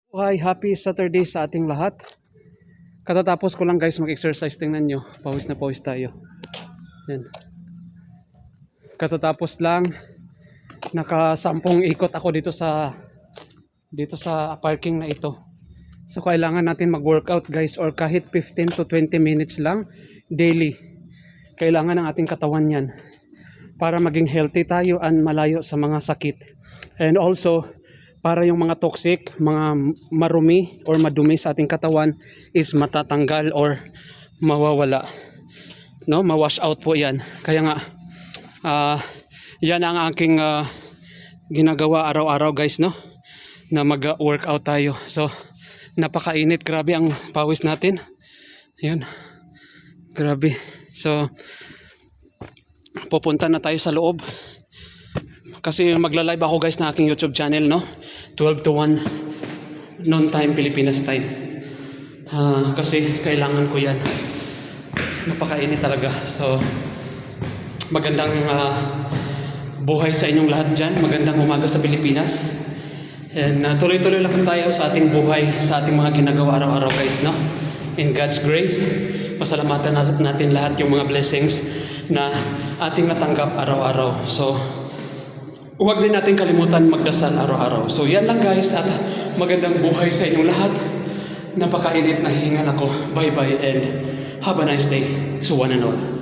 Hi, happy Saturday sa ating lahat. Katatapos ko lang guys mag-exercise, tingnan nyo. Pawis na pawis tayo. Yan. Katatapos lang, nakasampung ikot ako dito sa parking na ito. So kailangan natin mag-workout guys, or kahit 15 to 20 minutes lang daily. Kailangan ng ating katawan yan para maging healthy tayo and malayo sa mga sakit. And also, para yung mga toxic, mga marumi or madumi sa ating katawan is matatanggal or mawawala. No, ma-wash out po 'yan. Kaya nga yan ang aking ginagawa araw-araw guys, no? Na mag-workout tayo. So, napakainit, grabe ang pawis natin. 'Yun. Grabe. So, pupunta na tayo sa loob. Kasi magla-live ako guys na aking YouTube channel, no? 12 to 1 noon time, Pilipinas time. Kasi kailangan ko yan. Napakainit talaga. So, magandang buhay sa inyong lahat dyan. Magandang umaga sa Pilipinas. And tuloy-tuloy lang tayo sa ating buhay, sa ating mga ginagawa araw-araw guys, no? In God's grace, pasalamatan natin lahat yung mga blessings na ating natanggap araw-araw. So, huwag din natin kalimutan magdasal araw-araw. So yan lang guys, at magandang buhay sa inyong lahat. Napakainit na hihingan ako. Bye-bye and have a nice day to one and all.